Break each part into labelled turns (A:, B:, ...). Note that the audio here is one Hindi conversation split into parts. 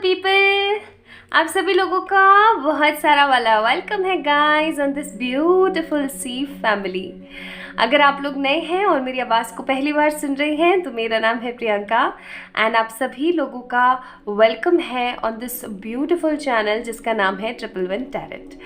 A: पीपल, आप सभी लोगों का बहुत सारा वाला वेलकम है guys on this beautiful sea family. अगर आप लोग नए हैं और मेरी आवाज़ को पहली बार सुन रहे हैं तो मेरा नाम है प्रियंका एंड आप सभी लोगों का वेलकम है ऑन दिस ब्यूटीफुल चैनल जिसका नाम है 111 टैरेट।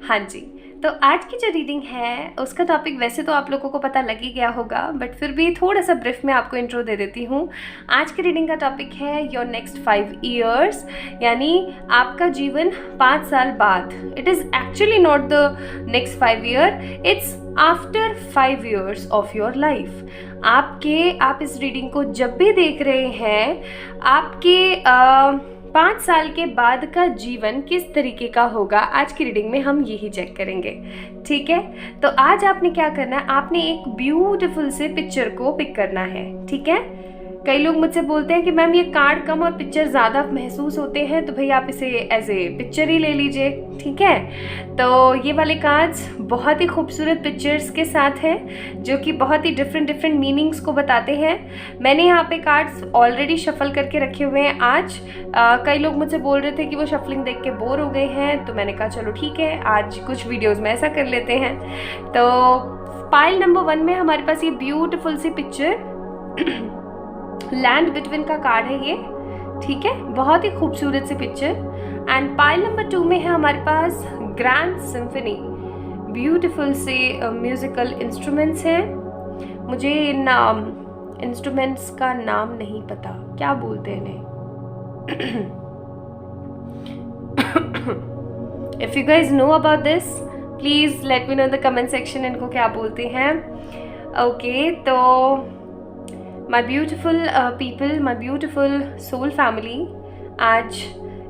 A: हाँ जी, तो आज की जो रीडिंग है उसका टॉपिक वैसे तो आप लोगों को पता लग ही गया होगा, बट फिर भी थोड़ा सा ब्रीफ में आपको इंट्रो दे देती हूँ। आज की रीडिंग का टॉपिक है योर नेक्स्ट 5 ईयर्स, यानी आपका जीवन 5 साल बाद। It is actually not the next 5 year, it's after 5 years of your life. आप इस रीडिंग को जब भी देख रहे हैं, आपके 5 साल के बाद का जीवन किस तरीके का होगा, आज की रीडिंग में हम यही चेक करेंगे। ठीक है, तो आज आपने क्या करना है, आपने एक ब्यूटीफुल से पिक्चर को पिक करना है। ठीक है, कई लोग मुझसे बोलते हैं कि मैम ये कार्ड कम और पिक्चर ज़्यादा महसूस होते हैं, तो भाई आप इसे एज ए पिक्चर ही ले लीजिए। ठीक है, तो ये वाले कार्ड्स बहुत ही खूबसूरत पिक्चर्स के साथ हैं जो कि बहुत ही डिफरेंट मीनिंग्स को बताते हैं। मैंने यहाँ पे कार्ड्स ऑलरेडी शफल करके रखे हुए हैं आज। कई लोग मुझसे बोल रहे थे कि वो शफलिंग देख के बोर हो गए हैं, तो मैंने कहा चलो ठीक है, आज कुछ वीडियोज़ में ऐसा कर लेते हैं। तो पाइल नंबर 1 में हमारे पास ये ब्यूटीफुल सी पिक्चर लैंड बिटवीन का कार्ड है ये। ठीक है, बहुत ही खूबसूरत सी पिक्चर। एंड पाइल नंबर 2 में है हमारे पास ग्रैंड सिम्फनी, ब्यूटीफुल से म्यूजिकल इंस्ट्रूमेंट्स हैं। मुझे इन इंस्ट्रूमेंट्स का नाम नहीं पता, क्या बोलते हैं इन्हें। If you guys know about this please let me know in the comment section इनको क्या बोलते हैं। ओके, तो my beautiful people, my beautiful soul family, आज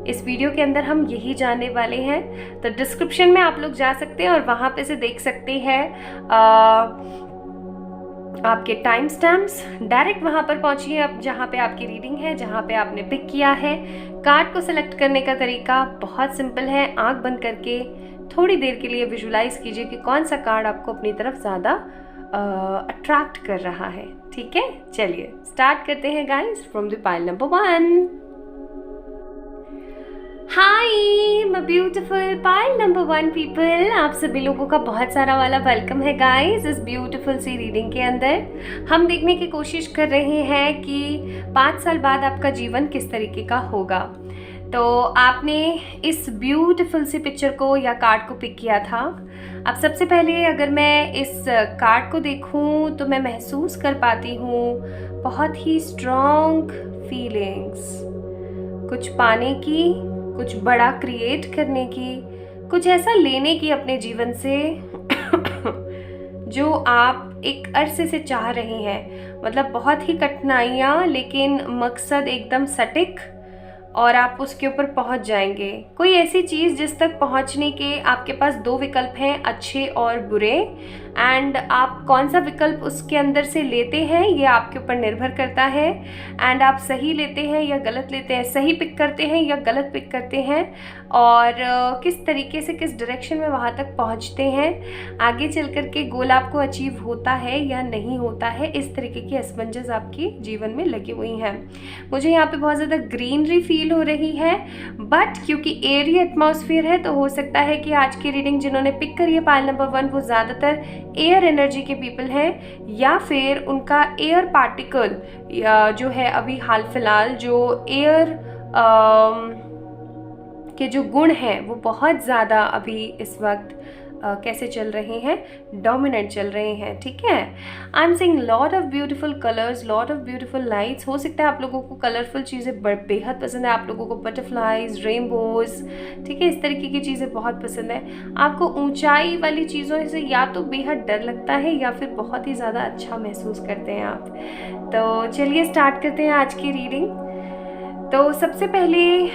A: इस वीडियो के अंदर हम यही जानने वाले हैं। तो डिस्क्रिप्शन में आप लोग जा सकते हैं और वहाँ पे से देख सकते हैं आपके टाइम स्टैम्प्स। डायरेक्ट वहाँ पर पहुँचिए आप जहाँ पे आपकी रीडिंग है, जहाँ पे आपने पिक किया है। कार्ड को सिलेक्ट करने का तरीका बहुत सिंपल है, आँख बंद करके थोड़ी देर के लिए विजुलाइज कीजिए कि कौन सा कार्ड आपको अपनी तरफ ज़्यादा अट्रैक्ट कर रहा है। ठीक है, चलिए स्टार्ट करते हैं guys from the pile number 1। Hi my beautiful pile number 1 people, आप सभी लोगों का बहुत सारा वाला वेलकम है गाइस इस ब्यूटीफुल सी रीडिंग के अंदर। हम देखने की कोशिश कर रहे हैं कि 5 साल बाद आपका जीवन किस तरीके का होगा। तो आपने इस ब्यूटीफुल सी पिक्चर को या कार्ड को पिक किया था। अब सबसे पहले अगर मैं इस कार्ड को देखूं तो मैं महसूस कर पाती हूँ बहुत ही स्ट्रॉन्ग फीलिंग्स, कुछ पाने की, कुछ बड़ा क्रिएट करने की, कुछ ऐसा लेने की अपने जीवन से जो आप एक अरसे से चाह रहे हैं। मतलब बहुत ही कठिनाइयाँ, लेकिन मकसद एकदम सटीक और आप उसके ऊपर पहुंच जाएंगे। कोई ऐसी चीज़ जिस तक पहुंचने के आपके पास 2 विकल्प हैं, अच्छे और बुरे, एंड आप कौन सा विकल्प उसके अंदर से लेते हैं ये आपके ऊपर निर्भर करता है। एंड आप सही लेते हैं या गलत लेते हैं, सही पिक करते हैं या गलत पिक करते हैं, और किस तरीके से किस डायरेक्शन में वहाँ तक पहुँचते हैं। आगे चल कर के गोल आपको अचीव होता है या नहीं होता है, इस तरीके की असमंजस आपके जीवन में लगी हुई हैं। मुझे यहाँ पे बहुत ज़्यादा ग्रीनरी फील हो रही है, बट क्योंकि एयरी एटमॉस्फेयर है तो हो सकता है कि आज की रीडिंग जिन्होंने पिक करी है पाइल नंबर 1 वो ज़्यादातर एयर एनर्जी के पीपल हैं, या फिर उनका एयर पार्टिकल या जो है अभी हाल फिलहाल जो एयर के जो गुण हैं वो बहुत ज़्यादा अभी इस वक्त कैसे चल रहे हैं, डोमिनेंट चल रहे हैं। ठीक है, आई am seeing lot of beautiful colours, lot of beautiful lights. हो सकता है आप लोगों को कलरफुल चीज़ें बेहद पसंद है, आप लोगों को बटरफ्लाइज, रेनबोज, ठीक है, इस तरीके की चीज़ें बहुत पसंद है। आपको ऊंचाई वाली चीज़ों से या तो बेहद डर लगता है या फिर बहुत ही ज़्यादा अच्छा महसूस करते हैं आप। तो चलिए स्टार्ट करते हैं आज की रीडिंग। तो सबसे पहले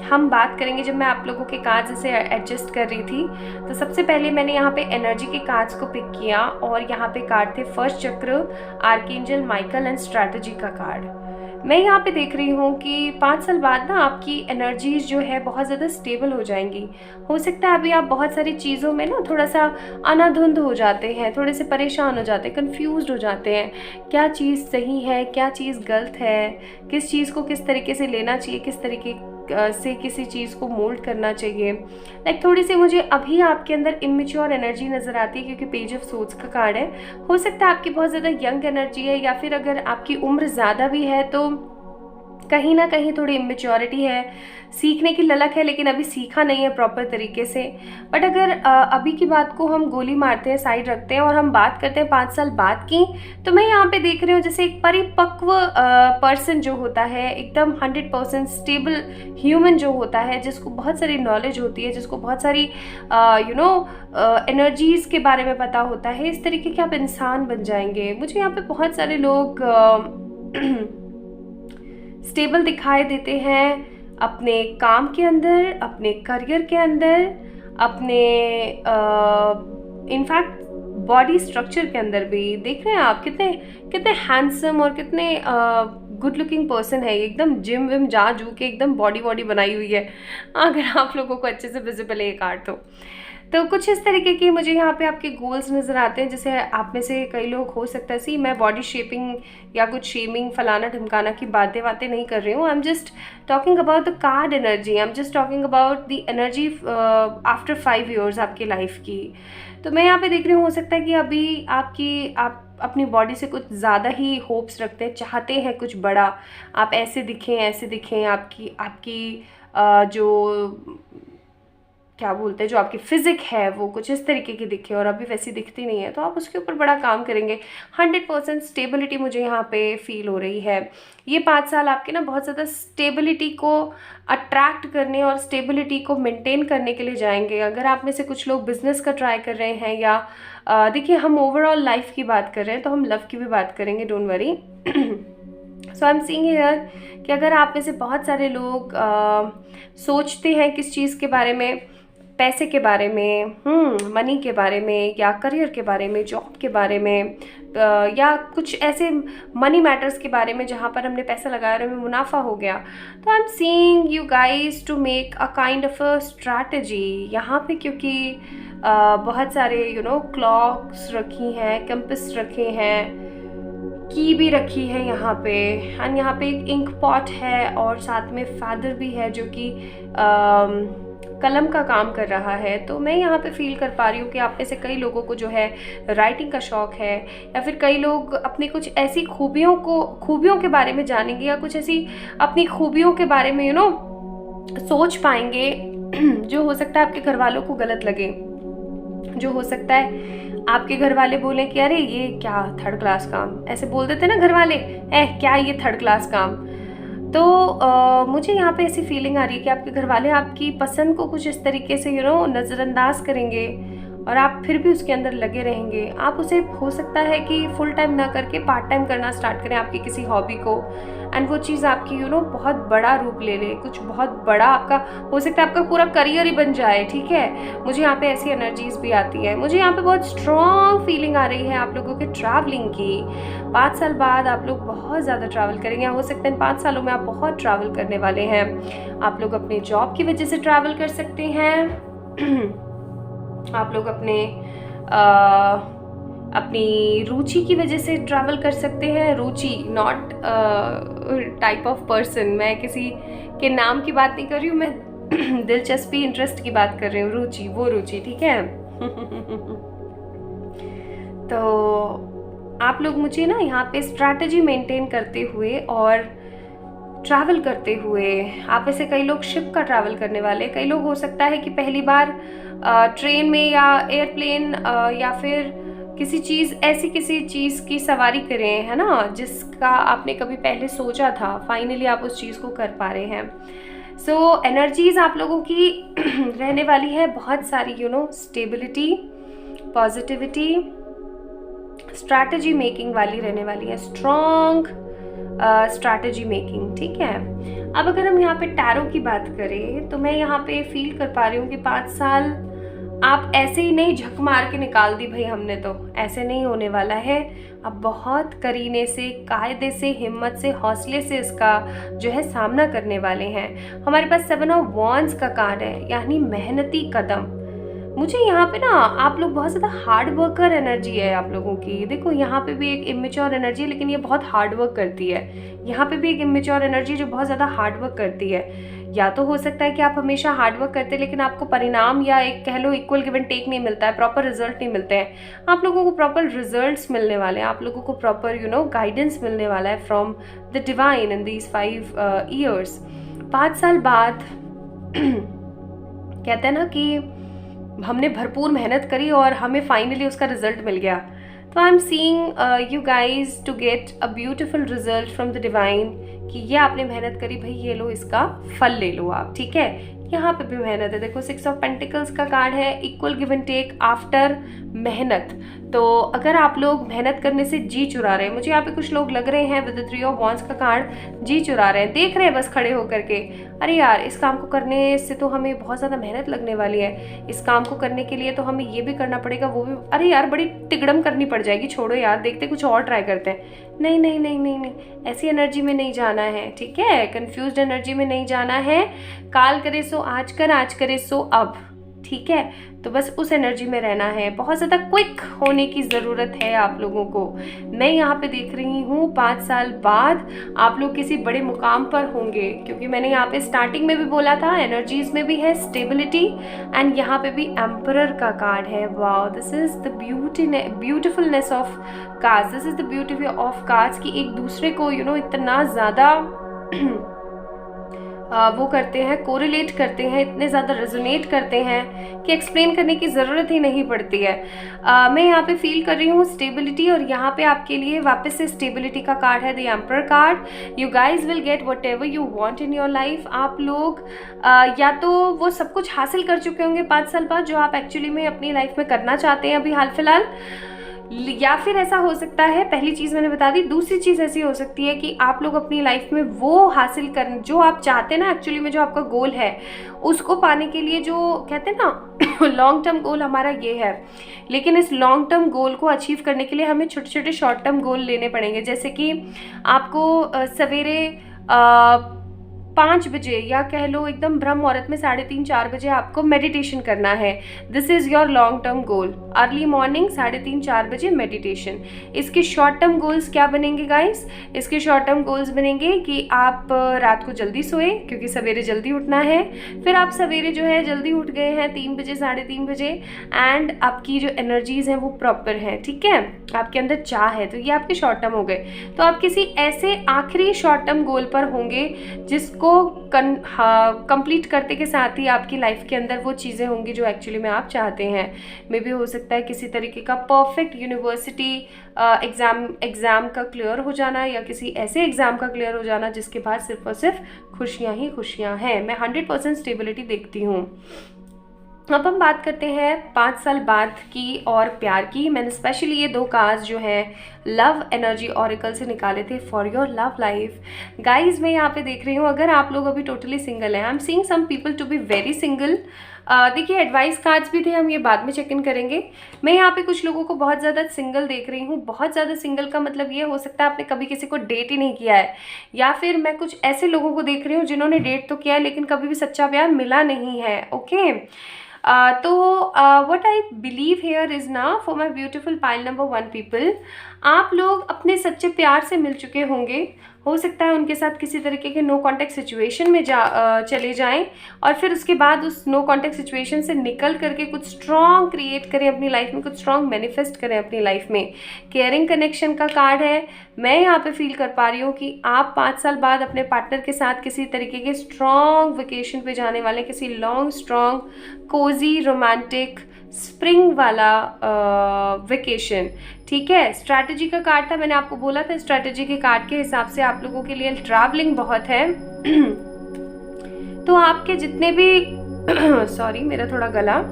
A: हम बात करेंगे, जब मैं आप लोगों के कार्ड्स से एडजस्ट कर रही थी तो सबसे पहले मैंने यहाँ पे एनर्जी के कार्ड्स को पिक किया, और यहाँ पे कार्ड थे फर्स्ट चक्र, आर्कएंजल माइकल एंड स्ट्रैटेजी का कार्ड। मैं यहाँ पे देख रही हूँ कि 5 साल बाद ना आपकी एनर्जीज जो है बहुत ज़्यादा स्टेबल हो जाएंगी। हो सकता है अभी आप बहुत सारी चीज़ों में ना थोड़ा सा अनाधुंध हो जाते हैं, थोड़े से परेशान हो जाते हैं, कंफ्यूज्ड हो जाते हैं, क्या चीज़ सही है, क्या चीज़ गलत है, किस चीज़ को किस तरीके से लेना चाहिए, किस तरीके से किसी चीज़ को मोल्ड करना चाहिए। लाइक थोड़ी सी मुझे अभी आपके अंदर इमेच्योर एनर्जी नज़र आती है, क्योंकि पेज ऑफ सोर्ड्स का कार्ड है। हो सकता है आपकी बहुत ज़्यादा यंग एनर्जी है, या फिर अगर आपकी उम्र ज़्यादा भी है तो कहीं ना कहीं थोड़ी इमेच्योरिटी है, सीखने की ललक है, लेकिन अभी सीखा नहीं है प्रॉपर तरीके से। बट अगर अभी की बात को हम गोली मारते हैं, साइड रखते हैं, और हम बात करते हैं 5 साल बाद की, तो मैं यहाँ पे देख रही हूँ जैसे एक परिपक्व पर्सन जो होता है, एकदम 100% स्टेबल ह्यूमन जो होता है, जिसको बहुत सारी नॉलेज होती है, जिसको बहुत सारी एनर्जीज़ के बारे में पता होता है, इस तरीके के आप इंसान बन जाएंगे। मुझे यहाँ पे बहुत सारे लोग स्टेबल दिखाई देते हैं अपने काम के अंदर, अपने करियर के अंदर, अपने इनफैक्ट बॉडी स्ट्रक्चर के अंदर भी। देख रहे हैं आप कितने कितने हैंडसम और कितने गुड लुकिंग पर्सन है, एकदम जिम विम जा जू के एकदम बॉडी बनाई हुई है, अगर आप लोगों को अच्छे से विजिबल है ये कार्ड तो कुछ इस तरीके के मुझे यहाँ पे आपके गोल्स नज़र आते हैं। जैसे आप में से कई लोग हो सकता है, मैं बॉडी शेपिंग या कुछ शेमिंग फलाना ढमकाना की बातें नहीं कर रही हूँ। I am just talking about the card energy, I am just talking about the energy after 5 years आपकी लाइफ की। तो मैं यहाँ पे देख रही हूँ, हो सकता है कि अभी आप अपनी बॉडी से कुछ ज़्यादा ही होप्स रखते हैं, चाहते हैं कुछ बड़ा, आप ऐसे दिखें, आपकी जो क्या बोलते हैं, जो आपकी फिजिक है वो कुछ इस तरीके की दिखे, और अभी वैसी दिखती नहीं है, तो आप उसके ऊपर बड़ा काम करेंगे। 100% स्टेबिलिटी मुझे यहाँ पे फील हो रही है। ये 5 साल आपके ना बहुत ज़्यादा स्टेबिलिटी को अट्रैक्ट करने और स्टेबिलिटी को मेंटेन करने के लिए जाएंगे। अगर आप में से कुछ लोग बिजनेस का ट्राई कर रहे हैं, या देखिए हम ओवरऑल लाइफ की बात कर रहे हैं, तो हम लव की भी बात करेंगे, don't worry. So I am seeing here कि अगर आप में से बहुत सारे लोग सोचते हैं किस चीज़ के बारे में, पैसे के बारे में, मनी के बारे में, या करियर के बारे में, जॉब के बारे में, या कुछ ऐसे मनी मैटर्स के बारे में जहाँ पर हमने पैसा लगाया और हमें मुनाफा हो गया, तो I am seeing you guys to make a kind of a strategy यहाँ पे, क्योंकि बहुत सारे क्लॉक्स रखी हैं, कंपास रखे हैं, की भी रखी है यहाँ पे, एंड यहाँ पे एक इंक पॉट है, और साथ में फादर भी है जो कि कलम का काम कर रहा है। तो मैं यहाँ पे फील कर पा रही हूँ कि आप में से कई लोगों को जो है राइटिंग का शौक़ है, या फिर कई लोग अपनी कुछ ऐसी खूबियों के बारे में जानेंगे, या कुछ ऐसी अपनी खूबियों के बारे में सोच पाएंगे जो हो सकता है आपके घर वालों को गलत लगे, जो हो सकता है आपके घर वाले बोलें कि अरे ये क्या 3rd क्लास काम, ऐसे बोल देते ना घर वाले, क्या ये 3rd क्लास काम। तो मुझे यहाँ पे ऐसी फीलिंग आ रही है कि आपके घर वाले आपकी पसंद को कुछ इस तरीके से नज़रअंदाज करेंगे, और आप फिर भी उसके अंदर लगे रहेंगे। आप उसे हो सकता है कि फुल टाइम ना करके पार्ट टाइम करना स्टार्ट करें आपकी किसी हॉबी को, एंड वो चीज़ आपकी बहुत बड़ा रूप ले ले, कुछ बहुत बड़ा आपका हो सकता है, आपका पूरा करियर ही बन जाए। ठीक है, मुझे यहाँ पे ऐसी एनर्जीज भी आती है। मुझे यहाँ पे बहुत स्ट्रॉन्ग फीलिंग आ रही है आप लोगों के ट्रैवलिंग की। 5 साल बाद आप लोग बहुत ज़्यादा ट्रैवल करेंगे, हो सकता है इन 5 सालों में आप बहुत ट्रैवल करने वाले हैं। आप लोग अपने जॉब की वजह से ट्रैवल कर सकते हैं, आप लोग अपनी रुचि की वजह से ट्रैवल कर सकते हैं। रुचि नॉट टाइप ऑफ पर्सन, मैं किसी के नाम की बात नहीं कर रही हूँ, मैं दिलचस्पी इंटरेस्ट की बात कर रही हूँ। रुचि, वो रुचि, ठीक है। तो आप लोग मुझे ना यहाँ पे स्ट्रैटेजी मेंटेन करते हुए और ट्रैवल करते हुए, आप ऐसे कई लोग शिप का ट्रैवल करने वाले, कई लोग हो सकता है कि पहली बार ट्रेन में या एयरप्लेन या फिर किसी चीज़ की सवारी करें, है ना, जिसका आपने कभी पहले सोचा था, फाइनली आप उस चीज़ को कर पा रहे हैं। सो एनर्जीज आप लोगों की रहने वाली है बहुत सारी, स्टेबिलिटी, पॉजिटिविटी, स्ट्रैटेजी मेकिंग वाली रहने वाली है, स्ट्रॉन्ग स्ट्रैटेजी मेकिंग। ठीक है, अब अगर हम यहाँ पे टैरो की बात करें, तो मैं यहाँ पे फील कर पा रही हूँ कि 5 साल आप ऐसे ही नहीं झक मार के निकाल दी भाई हमने, तो ऐसे नहीं होने वाला है। आप बहुत करीने से, कायदे से, हिम्मत से, हौसले से इसका जो है सामना करने वाले हैं। हमारे पास 7 of Wands का कार्ड है, यानी मेहनती कदम। मुझे यहाँ पे ना आप लोग बहुत ज़्यादा हार्ड वर्कर एनर्जी है आप लोगों की। देखो यहाँ पे भी एक इमेच्योर एनर्जी है, लेकिन ये बहुत हार्ड वर्क करती है। यहाँ पे भी एक इमेच्योर एनर्जी जो बहुत ज़्यादा हार्ड वर्क करती है। या तो हो सकता है कि आप हमेशा हार्ड वर्क करते हैं लेकिन आपको परिणाम या एक कह लो इक्वल गिव एंड टेक नहीं मिलता है, प्रॉपर रिजल्ट नहीं मिलते हैं। आप लोगों को प्रॉपर रिजल्ट्स मिलने वाले हैं, आप लोगों को प्रॉपर गाइडेंस मिलने वाला है from the divine in these 5 years। 5 साल बाद कहते हैं ना कि हमने भरपूर मेहनत करी और हमें फाइनली उसका रिजल्ट मिल गया। तो I am seeing you guys to get a beautiful result from the divine कि ये आपने मेहनत करी भाई, ये लो इसका फल ले लो आप, ठीक है। यहाँ पे भी मेहनत है। देखो 6 of Pentacles का कार्ड है, equal give and take after मेहनत। तो अगर आप लोग मेहनत करने से जी चुरा रहे हैं, मुझे यहाँ पे कुछ लोग लग रहे हैं विद द 3 of Wands का कार्ड जी चुरा रहे हैं, देख रहे हैं बस खड़े होकर के, अरे यार इस काम को करने से तो हमें बहुत ज़्यादा मेहनत लगने वाली है, इस काम को करने के लिए तो हमें ये भी करना पड़ेगा वो भी, अरे यार बड़ी तिगड़म करनी पड़ जाएगी, छोड़ो यार देखते कुछ और ट्राई करते हैं। नहीं नहीं नहीं नहीं नहीं, ऐसी एनर्जी में नहीं जाना है, ठीक है। कंफ्यूज्ड एनर्जी में नहीं जाना है। काल करे सो आज कर, आज करे सो अब, ठीक है। तो बस उस एनर्जी में रहना है। बहुत ज़्यादा क्विक होने की ज़रूरत है आप लोगों को। मैं यहाँ पे देख रही हूँ 5 साल बाद आप लोग किसी बड़े मुकाम पर होंगे, क्योंकि मैंने यहाँ पे स्टार्टिंग में भी बोला था एनर्जीज में भी है स्टेबिलिटी, एंड यहाँ पे भी एम्परर का कार्ड है। Wow, this is the beautifulness of cards, this is the beauty of cards कि एक दूसरे को इतना ज़्यादा वो करते हैं, कोरिलेट करते हैं, इतने ज़्यादा रेजोनेट करते हैं कि एक्सप्लेन करने की ज़रूरत ही नहीं पड़ती है। मैं यहाँ पे फील कर रही हूँ स्टेबिलिटी, और यहाँ पे आपके लिए वापस से स्टेबिलिटी का कार्ड है, the emperor card. You guys will get what ever you want in your life. आप लोग या तो वो सब कुछ हासिल कर चुके होंगे 5 साल बाद जो आप एक्चुअली में अपनी लाइफ में करना चाहते हैं अभी हाल फिलहाल, या फिर ऐसा हो सकता है, पहली चीज़ मैंने बता दी। दूसरी चीज़ ऐसी हो सकती है कि आप लोग अपनी लाइफ में वो हासिल कर जो आप चाहते हैं ना, एक्चुअली में जो आपका गोल है उसको पाने के लिए, जो कहते हैं ना लॉन्ग टर्म गोल हमारा ये है, लेकिन इस लॉन्ग टर्म गोल को अचीव करने के लिए हमें छोटे छोटे शॉर्ट टर्म गोल लेने पड़ेंगे। जैसे कि आपको सवेरे 5 बजे, या कह लो एकदम ब्रह्म मुहूर्त में 3:30-4 बजे आपको मेडिटेशन करना है। This is your long term goal. Early morning 3:30-4 बजे मेडिटेशन। इसके शॉर्ट टर्म गोल्स क्या बनेंगे गाइस? इसके शॉर्ट टर्म गोल्स बनेंगे कि आप रात को जल्दी सोए, क्योंकि सवेरे जल्दी उठना है। फिर आप सवेरे जो है जल्दी उठ गए हैं 3 बजे 3:30 बजे, एंड आपकी जो एनर्जीज हैं वो प्रॉपर हैं, ठीक है, आपके अंदर चाह है, तो ये आपके शॉर्ट टर्म हो गए। तो आप किसी ऐसे आखिरी शॉर्ट टर्म गोल पर होंगे जिसको कंप्लीट करते के साथ ही आपकी लाइफ के अंदर वो चीज़ें होंगी जो एक्चुअली में आप चाहते हैं। मे बी हो सकता है किसी तरीके का परफेक्ट यूनिवर्सिटी एग्ज़ाम का क्लियर हो जाना, या किसी ऐसे एग्ज़ाम का क्लियर हो जाना जिसके बाद सिर्फ और सिर्फ खुशियाँ ही खुशियाँ हैं। मैं 100% स्टेबिलिटी देखती हूँ। अब हम बात करते हैं 5 साल बाद की और प्यार की। मैंने स्पेशली ये 2 कार्ड्स जो हैं लव एनर्जी ऑरिकल से निकाले थे for your love life. Guys मैं यहाँ पे देख रही हूँ, अगर आप लोग अभी टोटली सिंगल हैं, I am seeing some people to be very single. देखिए एडवाइस कार्ड्स भी थे, हम ये बाद में चेक इन करेंगे। मैं यहाँ पे कुछ लोगों को बहुत ज़्यादा सिंगल देख रही हूँ। बहुत ज़्यादा सिंगल का मतलब ये हो सकता है आपने कभी किसी को डेट ही नहीं किया है, या फिर मैं कुछ ऐसे लोगों को देख रही हूँ जिन्होंने डेट तो किया है लेकिन कभी भी सच्चा प्यार मिला नहीं है। ओके, तो what I believe here is ना for my beautiful pile number 1 people, आप लोग अपने सच्चे प्यार से मिल चुके होंगे। हो सकता है उनके साथ किसी तरीके के नो कॉन्टैक्ट सिचुएशन में चले जाएं, और फिर उसके बाद उस नो कॉन्टैक्ट सिचुएशन से निकल करके कुछ स्ट्रॉन्ग क्रिएट करें अपनी लाइफ में, कुछ स्ट्रॉन्ग मैनिफेस्ट करें अपनी लाइफ में। केयरिंग कनेक्शन का कार्ड है। मैं यहाँ पे फील कर पा रही हूँ कि आप 5 साल बाद अपने पार्टनर के साथ किसी तरीके के स्ट्रॉन्ग वेकेशन पे जाने वाले, किसी long strong cozy romantic spring वाला वेकेशन, ठीक है। स्ट्रैटेजी का कार्ड था, मैंने आपको बोला था स्ट्रैटेजी के कार्ड के हिसाब से आप लोगों के लिए ट्रैवलिंग बहुत है। तो आपके जितने भी सॉरी मेरा थोड़ा गला,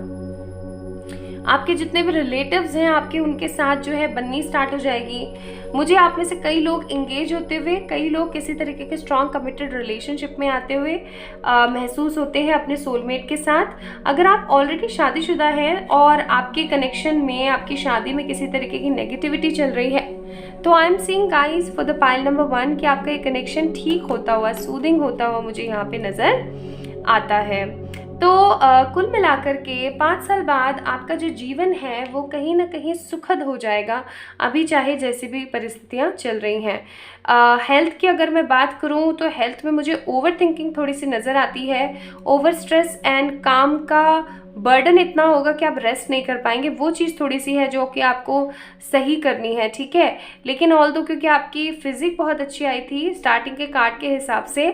A: आपके जितने भी रिलेटिव्स हैं आपके, उनके साथ जो है बननी स्टार्ट हो जाएगी। मुझे आप में से कई लोग इंगेज होते हुए, कई लोग किसी तरीके के स्ट्रॉन्ग कमिटेड रिलेशनशिप में आते हुए महसूस होते हैं अपने सोलमेट के साथ। अगर आप ऑलरेडी शादीशुदा हैं और आपके कनेक्शन में, आपकी शादी में किसी तरीके की नेगेटिविटी चल रही है, तो I am seeing guys for the pile number 1 कि आपका ये कनेक्शन ठीक होता हुआ, सूदिंग होता हुआ मुझे यहाँ पे नज़र आता है। तो कुल मिलाकर के 5 साल बाद आपका जो जीवन है वो कहीं ना कहीं सुखद हो जाएगा, अभी चाहे जैसी भी परिस्थितियाँ चल रही हैं। हेल्थ की अगर मैं बात करूँ तो हेल्थ में मुझे ओवर थिंकिंग थोड़ी सी नज़र आती है। ओवर स्ट्रेस एंड काम का बर्डन इतना होगा कि आप रेस्ट नहीं कर पाएंगे, वो चीज़ थोड़ी सी है जो कि आपको सही करनी है, ठीक है। लेकिन ऑल दो क्योंकि आपकी फिजिक बहुत अच्छी आई थी स्टार्टिंग के कार्ड के हिसाब से,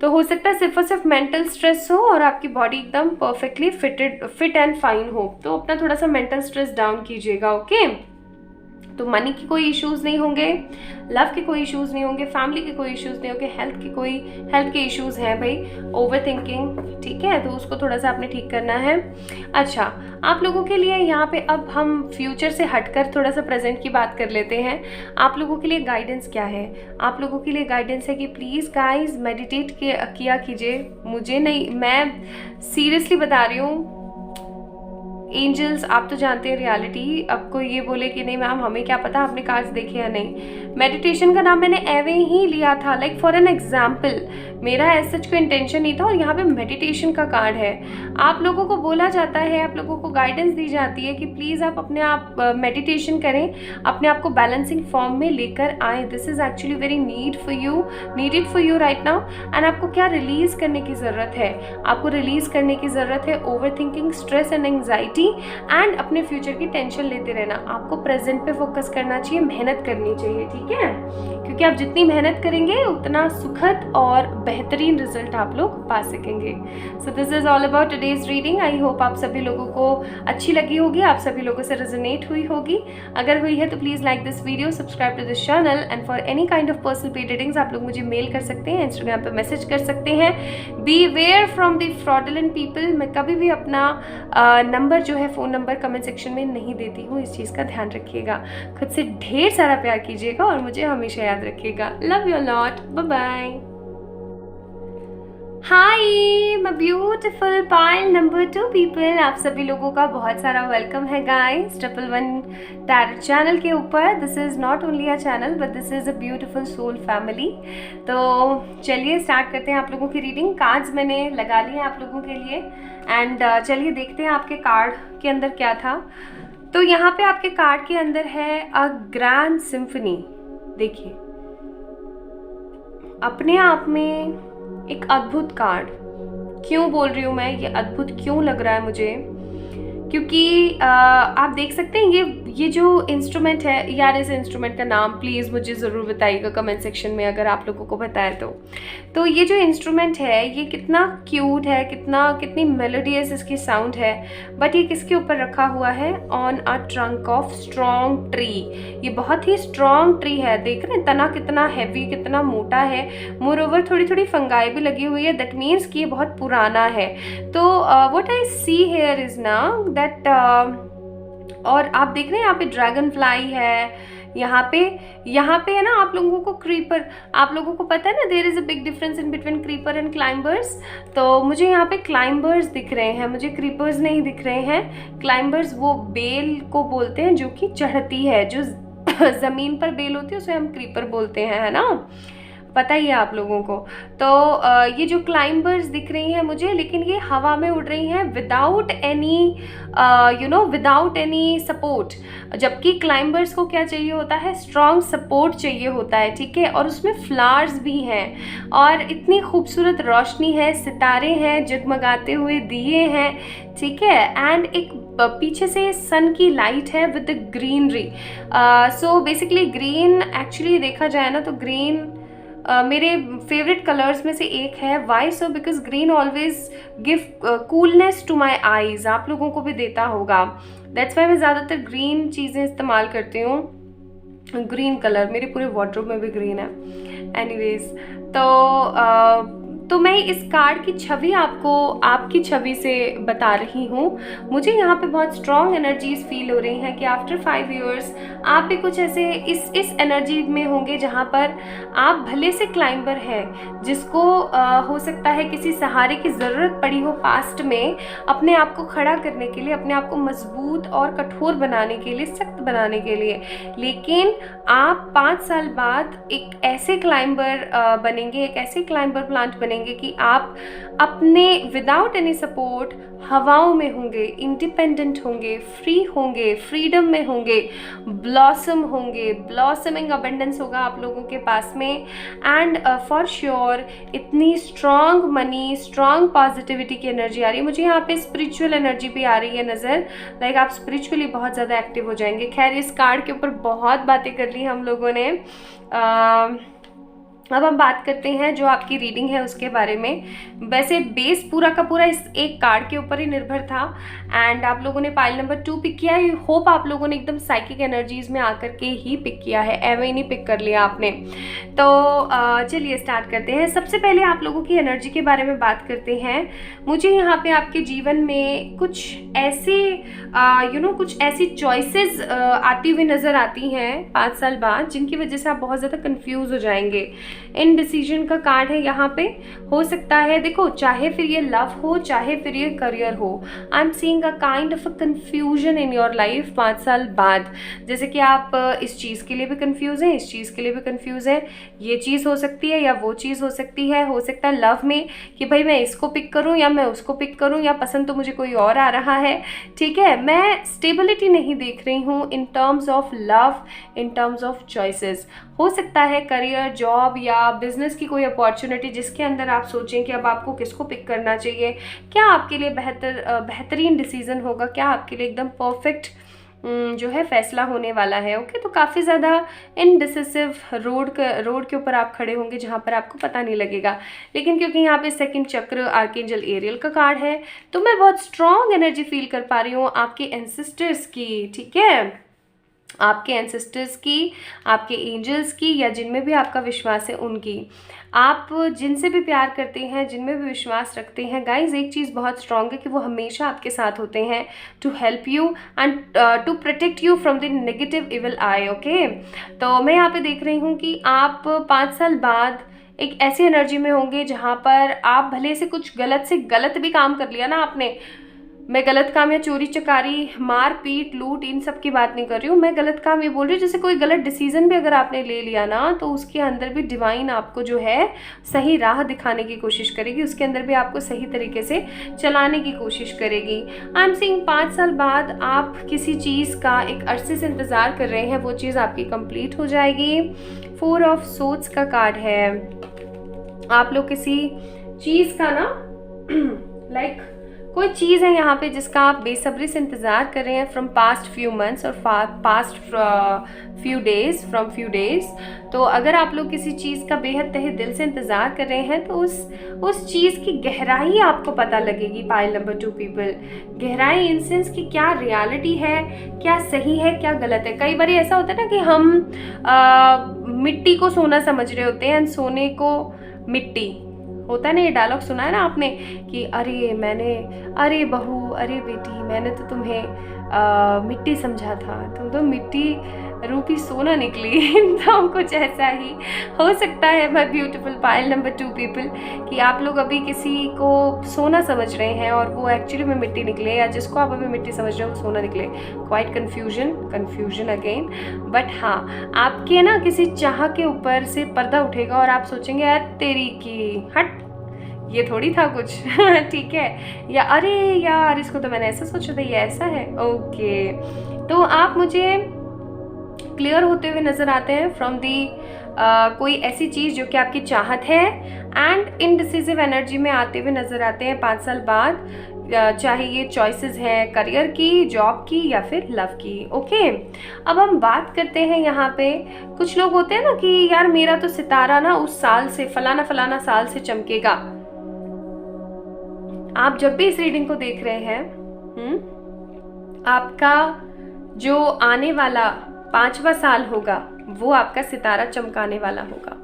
A: तो हो सकता है सिर्फ और सिर्फ मेंटल स्ट्रेस हो और आपकी बॉडी एकदम परफेक्टली फिट एंड फाइन हो। तो अपना थोड़ा सा मेंटल स्ट्रेस डाउन कीजिएगा, ओके। तो मनी की कोई इश्यूज़ नहीं होंगे, लव के कोई इश्यूज़ नहीं होंगे, फैमिली के कोई इश्यूज़ नहीं होंगे, हेल्थ के इश्यूज़ हैं भाई, ओवर थिंकिंग, ठीक है, तो उसको थोड़ा सा आपने ठीक करना है। अच्छा, आप लोगों के लिए यहाँ पे अब हम फ्यूचर से हटकर थोड़ा सा प्रेजेंट की बात कर लेते हैं। आप लोगों के लिए गाइडेंस क्या है? आप लोगों के लिए गाइडेंस है कि प्लीज़ गाइज मेडिटेट किया कीजिए। मुझे नहीं, मैं सीरियसली बता रही हूँ, एंजल्स आप तो जानते हैं रियलिटी। अब कोई ये बोले कि नहीं मैम हमें क्या पता आपने कार्ड्स देखे या नहीं, मेडिटेशन का नाम मैंने एवे ही लिया था, लाइक फॉर एन एग्जाम्पल, मेरा ऐसा कोई इंटेंशन नहीं था और यहाँ पे मेडिटेशन का कार्ड है। आप लोगों को बोला जाता है, आप लोगों को गाइडेंस दी जाती है कि प्लीज़ आप अपने आप मेडिटेशन करें, अपने आप को बैलेंसिंग फॉर्म में लेकर आएँ। This is actually very needed for you right now. And आपको क्या रिलीज़ करने की ज़रूरत है? आपको रिलीज़ करने की ज़रूरत है over thinking, stress and anxiety and अपने फ्यूचर की टेंशन लेते रहना। आपको प्रेजेंट पे फोकस करना चाहिए, मेहनत करनी चाहिए, ठीक है, क्योंकि आप जितनी मेहनत करेंगे उतना सुखद और बेहतरीन रिजल्ट आप लोग पा सकेंगे। So this is all about today's reading. I hope आप सभी लोगों को अच्छी लगी होगी, आप सभी लोगों से रेजोनेट हुई होगी। अगर हुई है तो please like this video, subscribe to this channel and for any kind of personal paid readings आप लोग मुझे मेल कर सकते हैं, इंस्टाग्राम पे मैसेज कर सकते हैं। Beware from the fraudulent people. मैं कभी भी अपना नंबर जो है फ़ोन नंबर कमेंट सेक्शन में नहीं देती हूँ, इस चीज़ का ध्यान रखिएगा। खुद से ढेर सारा प्यार कीजिएगा और मुझे हमेशा याद रखिएगा। Love you lot, bye bye. Hi my beautiful pile number 2 people, आप सभी लोगों का बहुत सारा वेलकम है गाइस 111 टैरो चैनल के ऊपर। This is not only a channel but this is a beautiful soul family. तो चलिए स्टार्ट करते हैं आप लोगों की रीडिंग। कार्ड्स मैंने लगा लिए आप लोगों के लिए एंड चलिए देखते हैं आपके कार्ड के अंदर क्या था। तो यहाँ पे आपके कार्ड के अंदर है अ ग्रैंड सिम्फनी। देखिए, अपने आप में एक अद्भुत कार्ड। क्यों बोल रही हूँ मैं, ये अद्भुत क्यों लग रहा है मुझे, क्योंकि आप देख सकते हैं ये जो इंस्ट्रूमेंट है यार, इस इंस्ट्रूमेंट का नाम प्लीज़ मुझे ज़रूर बताइएगा कमेंट सेक्शन में अगर आप लोगों को पता है तो ये जो इंस्ट्रूमेंट है ये कितना क्यूट है, कितनी मेलोडियस इसकी साउंड है। बट ये किसके ऊपर रखा हुआ है? On a trunk of strong tree. ये बहुत ही स्ट्रॉन्ग ट्री है, देख रहे हैं तना कितना हैवी, कितना मोटा है। मोर ओवर थोड़ी थोड़ी फंगाई भी लगी हुई है, दैट मीन्स कि ये बहुत पुराना है। तो what I see here is now that और आप देख रहे हैं यहाँ पे ड्रैगन फ्लाई है, यहाँ पे है ना आप लोगों को क्रीपर। आप लोगों को पता है ना there is a big difference in between creeper and climbers. तो मुझे यहाँ पे क्लाइंबर्स दिख रहे हैं, मुझे क्रीपर्स नहीं दिख रहे हैं। क्लाइंबर्स वो बेल को बोलते हैं जो कि चढ़ती है, जो ज़मीन पर बेल होती है उसे हम क्रीपर बोलते हैं, है ना, पता ही है आप लोगों को। तो ये जो क्लाइंबर्स दिख रही हैं मुझे, लेकिन ये हवा में उड़ रही हैं विदाउट एनी सपोर्ट। जबकि क्लाइंबर्स को क्या चाहिए होता है? स्ट्रॉन्ग सपोर्ट चाहिए होता है, ठीक है। और उसमें फ्लावर्स भी हैं और इतनी खूबसूरत रोशनी है, सितारे हैं, जगमगाते हुए दिए हैं, ठीक है। एंड एक पीछे से सन की लाइट है with the greenery. So basically green actually देखा जाए ना तो ग्रीन मेरे फेवरेट कलर्स में से एक है। Why so? Because green always give coolness to my eyes. आप लोगों को भी देता होगा, दैट्स वाई मैं ज़्यादातर ग्रीन चीज़ें इस्तेमाल करती हूँ। ग्रीन कलर मेरे पूरे वार्डरोब में भी ग्रीन है। एनीवेज, तो मैं इस कार्ड की छवि आपको आपकी छवि से बता रही हूँ। मुझे यहाँ पे बहुत स्ट्रॉन्ग एनर्जीज फील हो रही हैं कि आफ्टर 5 इयर्स आप भी कुछ ऐसे इस एनर्जी में होंगे जहाँ पर आप भले से क्लाइंबर हैं, जिसको हो सकता है किसी सहारे की ज़रूरत पड़ी हो पास्ट में अपने आप को खड़ा करने के लिए, अपने आप को मजबूत और कठोर बनाने के लिए, सख्त बनाने के लिए। लेकिन आप 5 साल बाद एक ऐसे क्लाइंबर बनेंगे, एक ऐसे क्लाइंबर प्लांट बनेंगे मिलेंगे कि आप अपने विदाउट एनी सपोर्ट हवाओं में होंगे, इंडिपेंडेंट होंगे, फ्री होंगे, फ्रीडम में होंगे, ब्लॉसम होंगे, ब्लॉसमिंग अबेंडेंस होगा आप लोगों के पास में। एंड फॉर श्योर इतनी स्ट्रॉन्ग मनी, स्ट्रॉन्ग पॉजिटिविटी की एनर्जी आ रही है मुझे। यहाँ पे स्पिरिचुअल एनर्जी भी आ रही है नज़र, लाइक आप स्पिरिचुअली बहुत ज़्यादा एक्टिव हो जाएंगे। खैर इस कार्ड के ऊपर बहुत बातें कर ली हम लोगों ने। अब हम बात करते हैं जो आपकी रीडिंग है उसके बारे में। वैसे बेस पूरा का पूरा इस एक कार्ड के ऊपर ही निर्भर था एंड आप लोगों ने पाइल नंबर 2 पिक किया। आई होप आप लोगों ने एकदम साइकिक एनर्जीज में आकर के ही पिक किया है, एवं ही नहीं पिक कर लिया आपने। तो चलिए स्टार्ट करते हैं। सबसे पहले आप लोगों की एनर्जी के बारे में बात करते हैं। मुझे यहाँ पे आपके जीवन में कुछ ऐसे कुछ ऐसी चॉइसेस आती हुई नज़र आती हैं 5 साल बाद, जिनकी वजह से आप बहुत ज़्यादा कंफ्यूज हो जाएंगे। इनडिसीजन का कार्ड है यहाँ पे। हो सकता है देखो, चाहे फिर ये लव हो, चाहे फिर ये करियर हो, आई am seeing a kind of a confusion in your life 5 साल बाद। जैसे कि आप इस चीज़ के लिए भी कंफ्यूज हैं, इस चीज़ के लिए भी कंफ्यूज हैं। ये चीज़ हो सकती है या वो चीज़ हो सकती है। हो सकता है लव में कि भाई मैं इसको पिक करूँ या मैं उसको पिक करूँ, या पसंद तो मुझे कोई और आ रहा है। ठीक है, मैं स्टेबिलिटी नहीं देख रही हूँ in terms of love, in terms of choices. हो सकता है करियर, जॉब या बिजनेस की कोई अपॉर्चुनिटी जिसके अंदर आप सोचें कि अब आपको किसको पिक करना चाहिए, क्या आपके लिए बेहतरीन डिसीजन होगा, क्या आपके लिए एकदम परफेक्ट जो है फैसला होने वाला है। ओके, तो काफ़ी ज़्यादा इनडिसिसिव रोड के ऊपर आप खड़े होंगे जहाँ पर आपको पता नहीं लगेगा। लेकिन क्योंकि यहाँ पे सेकंड चक्र आर्कएंजल एरियल का कार्ड है, तो मैं बहुत स्ट्रॉन्ग एनर्जी फील कर पा रही हूँ आपके एंसेस्टर्स की। ठीक है, आपके एंसेस्टर्स की, आपके एंजल्स की, या जिनमें भी आपका विश्वास है उनकी। आप जिनसे भी प्यार करते हैं, जिनमें भी विश्वास रखते हैं गाइज, एक चीज़ बहुत स्ट्रॉन्ग है कि वो हमेशा आपके साथ होते हैं to help you and to protect you from the negative evil eye. Okay, तो मैं यहाँ पे देख रही हूँ कि आप 5 साल बाद एक ऐसी एनर्जी में होंगे जहाँ पर आप भले से कुछ गलत से गलत भी काम कर लिया ना आपने। मैं गलत काम या चोरी चकारी, मार पीट, लूट, इन सब की बात नहीं कर रही हूँ। मैं गलत काम ये बोल रही हूँ जैसे कोई गलत डिसीजन भी अगर आपने ले लिया ना, तो उसके अंदर भी डिवाइन आपको जो है सही राह दिखाने की कोशिश करेगी, उसके अंदर भी आपको सही तरीके से चलाने की कोशिश करेगी। आई एम सीइंग 5 साल बाद आप किसी चीज़ का एक अरसे से इंतज़ार कर रहे हैं, वो चीज़ आपकी कंप्लीट हो जाएगी। 4 ऑफ सोर्ड्स का कार्ड है। आप लोग किसी चीज़ का ना लाइक कोई चीज़ है यहाँ पे जिसका आप बेसब्री से इंतज़ार कर रहे हैं फ्रॉम पास्ट फ्यू मंथ्स और पास्ट फ्यू डेज। तो अगर आप लोग किसी चीज़ का बेहद तहे दिल से इंतज़ार कर रहे हैं तो उस चीज़ की गहराई आपको पता लगेगी। पाइल नंबर 2 पीपल, गहराई इन सेंस की क्या रियलिटी है, क्या सही है, क्या गलत है। कई बार ऐसा होता है ना कि हम मिट्टी को सोना समझ रहे होते हैं, सोने को मिट्टी होता है ना। ये डायलॉग सुना है ना आपने कि अरे बहू, अरे बेटी, मैंने तो तुम्हें मिट्टी समझा था, तुम तो मिट्टी रूपी सोना निकली। तो कुछ ऐसा ही हो सकता है my beautiful pile number 2 people कि आप लोग अभी किसी को सोना समझ रहे हैं और वो एक्चुअली में मिट्टी निकले, या जिसको आप अभी मिट्टी समझ रहे हो वो सोना निकले। Quite confusion again. बट हाँ, आपके ना किसी चाह के ऊपर से पर्दा उठेगा और आप सोचेंगे यार तेरी की हट, ये थोड़ी था कुछ। ठीक है, या अरे यार इसको तो मैंने ऐसा सोचा था, ये ऐसा है। ओके, तो आप मुझे क्लियर होते हुए नज़र आते हैं फ्रॉम दी कोई ऐसी चीज़ जो कि आपकी चाहत है, एंड इनडिसिसिव एनर्जी में आते हुए नज़र आते हैं 5 साल बाद, चाहे ये चॉइसेस हैं करियर की, जॉब की, या फिर लव की। ओके, अब हम बात करते हैं यहाँ पे। कुछ लोग होते हैं ना कि यार मेरा तो सितारा ना उस साल से फलाना साल से चमकेगा। आप जब भी इस रीडिंग को देख रहे हैं, आपका जो आने वाला 5वां साल होगा वो आपका सितारा चमकाने वाला होगा।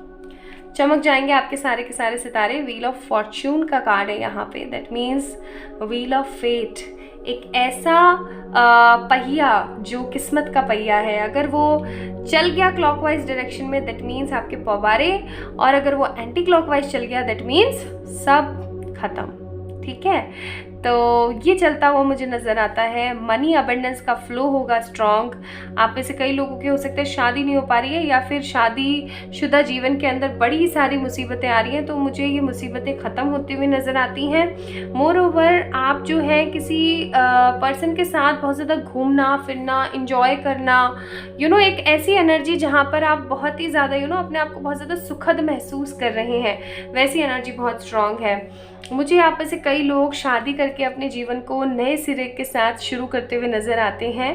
A: चमक जाएंगे आपके सारे के सारे सितारे। व्हील ऑफ फॉर्च्यून का कार्ड है यहाँ पे, that means wheel of fate. एक ऐसा पहिया जो किस्मत का पहिया है, अगर वो चल गया क्लॉकवाइज डायरेक्शन में दैट मीन्स आपके पवारे, और अगर वो एंटी क्लॉकवाइज चल गया दैट मीन्स सब खत्म। ठीक है, तो ये चलता हुआ मुझे नज़र आता है। मनी अबंडेंस का फ्लो होगा स्ट्रॉन्ग। आप में से कई लोगों के हो सकता है शादी नहीं हो पा रही है या फिर शादीशुदा जीवन के अंदर बड़ी सारी मुसीबतें आ रही हैं, तो मुझे ये मुसीबतें ख़त्म होती हुई नज़र आती हैं। मोर ओवर आप जो है किसी पर्सन के साथ बहुत ज़्यादा घूमना फिरना, इंजॉय करना, एक ऐसी एनर्जी जहाँ पर आप बहुत ही ज़्यादा अपने आप को बहुत ज़्यादा सुखद महसूस कर रहे हैं, वैसी एनर्जी बहुत स्ट्रॉन्ग है। मुझे आप में से कई लोग शादी करके अपने जीवन को नए सिरे के साथ शुरू करते हुए नज़र आते हैं।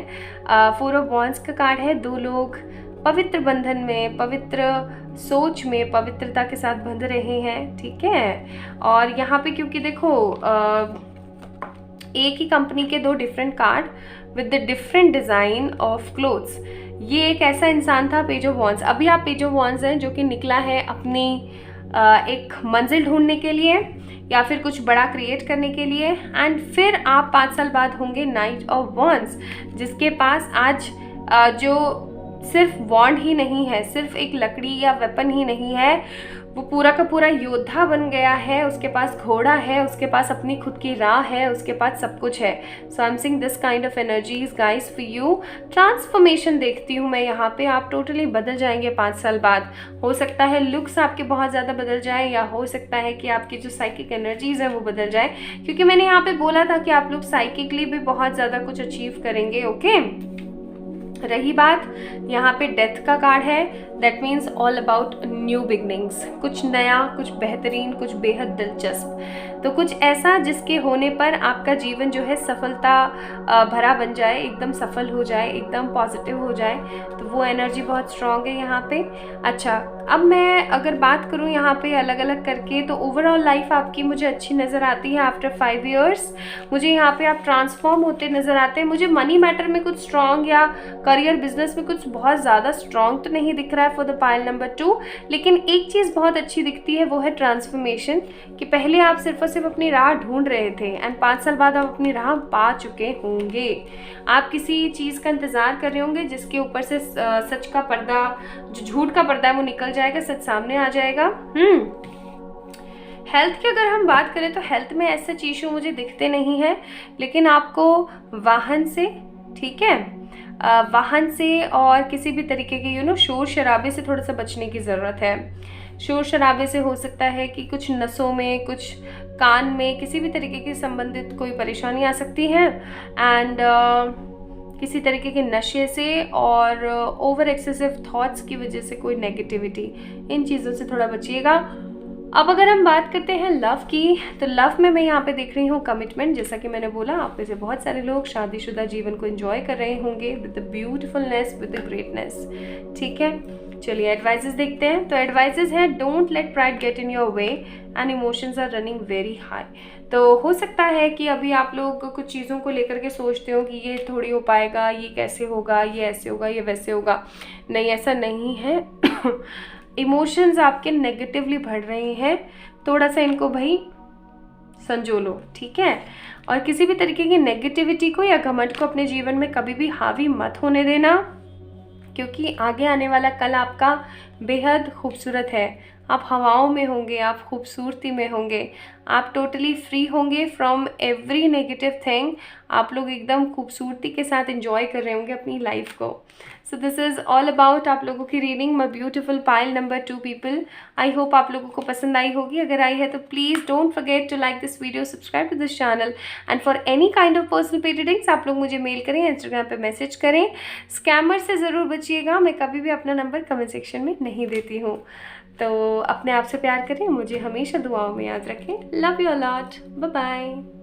A: 4 ऑफ वॉन्ड्स का कार्ड है। 2 लोग पवित्र बंधन में, पवित्र सोच में, पवित्रता के साथ बंध रहे हैं, ठीक है। और यहाँ पे क्योंकि देखो एक ही कंपनी के 2 different card with the different design of clothes. ये एक ऐसा इंसान था, पेज ऑफ वॉन्ड्स। अभी आप पेज ऑफ वॉन्ड्स हैं जो कि निकला है अपनी एक मंजिल ढूंढने के लिए या फिर कुछ बड़ा क्रिएट करने के लिए। एंड फिर आप 5 साल बाद होंगे नाइट ऑफ वॉन्ड्स, जिसके पास आज जो सिर्फ वॉन्ड ही नहीं है, सिर्फ एक लकड़ी या वेपन ही नहीं है, वो पूरा का पूरा योद्धा बन गया है। उसके पास घोड़ा है, उसके पास अपनी खुद की राह है, उसके पास सब कुछ है। So I am seeing this kind of energies guys for you. Transformation देखती हूँ मैं यहाँ पे। आप टोटली बदल जाएंगे 5 साल बाद। हो सकता है लुक्स आपके बहुत ज़्यादा बदल जाए, या हो सकता है कि आपकी जो साइकिक एनर्जीज है वो बदल जाए, क्योंकि मैंने यहाँ पे बोला था कि आप लोग साइकिकली भी बहुत ज़्यादा कुछ अचीव करेंगे। ओके, रही बात यहाँ पे डेथ का कार्ड है। That means all about new beginnings, कुछ नया, कुछ बेहतरीन, कुछ बेहद दिलचस्प। तो कुछ ऐसा जिसके होने पर आपका जीवन जो है सफलता भरा बन जाए, एकदम सफल हो जाए, एकदम पॉजिटिव हो जाए। तो वो एनर्जी बहुत स्ट्रॉन्ग है यहाँ पे। अच्छा, अब मैं अगर बात करूँ यहाँ पे अलग अलग करके, तो ओवरऑल लाइफ आपकी मुझे अच्छी नज़र आती है। आफ्टर 5 इयर्स मुझे यहाँ पे आप ट्रांसफॉर्म होते नज़र आते हैं। मुझे मनी मैटर में कुछ स्ट्रॉन्ग या करियर बिजनेस में कुछ बहुत ज़्यादा स्ट्रॉन्ग तो नहीं दिख रहा है फॉर द पाइल नंबर 2, लेकिन एक चीज़ बहुत अच्छी दिखती है, वो है ट्रांसफॉर्मेशन। कि पहले आप सिर्फ और सिर्फ अपनी राह ढूंढ रहे थे एंड 5 साल बाद आप अपनी राह पा चुके होंगे। आप किसी चीज़ का इंतज़ार कर रहे होंगे जिसके ऊपर से सच का पर्दा, जो झूठ का पर्दा है वो निकल जाएगा, सच सामने आ जाएगा। हेल्थ की अगर हम बात करें तो हेल्थ में ऐसे इशू मुझे दिखते नहीं है, लेकिन आपको वाहन से, ठीक है, वाहन से और किसी भी तरीके के शोर शराबे से थोड़ा सा बचने की ज़रूरत है। शोर शराबे से हो सकता है कि कुछ नसों में, कुछ कान में, किसी भी तरीके के संबंधित कोई परेशानी आ सकती है। एंड किसी तरीके के नशे से और ओवर एक्सेसिव थॉट्स की वजह से कोई नेगेटिविटी, इन चीज़ों से थोड़ा बचिएगा। अब अगर हम बात करते हैं लव की, तो लव में मैं यहाँ पे देख रही हूँ कमिटमेंट। जैसा कि मैंने बोला, आप में से बहुत सारे लोग शादीशुदा जीवन को एंजॉय कर रहे होंगे with the beautifulness, with the greatness, ठीक है। चलिए एडवाइजेस देखते हैं। तो एडवाइजेस है, don't let pride get in your way and emotions are running very high. तो हो सकता है कि अभी आप लोग कुछ चीज़ों को लेकर के सोचते हो कि ये थोड़ी हो पाएगा, ये कैसे होगा, ये ऐसे होगा, ये वैसे होगा। नहीं, ऐसा नहीं है। इमोशंस आपके नेगेटिवली बढ़ रहे हैं, थोड़ा सा इनको भाई संजो लो, ठीक है। और किसी भी तरीके की नेगेटिविटी को या घमंड को अपने जीवन में कभी भी हावी मत होने देना, क्योंकि आगे आने वाला कल आपका बेहद खूबसूरत है। आप हवाओं में होंगे, आप खूबसूरती में होंगे, आप टोटली फ्री होंगे फ्रॉम एवरी नेगेटिव थिंग। आप लोग एकदम खूबसूरती के साथ एंजॉय कर रहे होंगे अपनी लाइफ को। So this is all about आप लोगों की reading, my beautiful pile number 2 people. I hope आप लोगों को पसंद आई होगी। अगर आई है तो please don't forget to like this video, subscribe to this channel and for any kind of personal paid readings आप लोग मुझे मेल करें, इंस्टाग्राम पे मैसेज करें। स्कैमर से ज़रूर बचिएगा, मैं कभी भी अपना नंबर कमेंट सेक्शन में नहीं देती हूँ। तो अपने आप से प्यार करें, मुझे हमेशा दुआओं में याद रखें। Love you a lot, bye bye.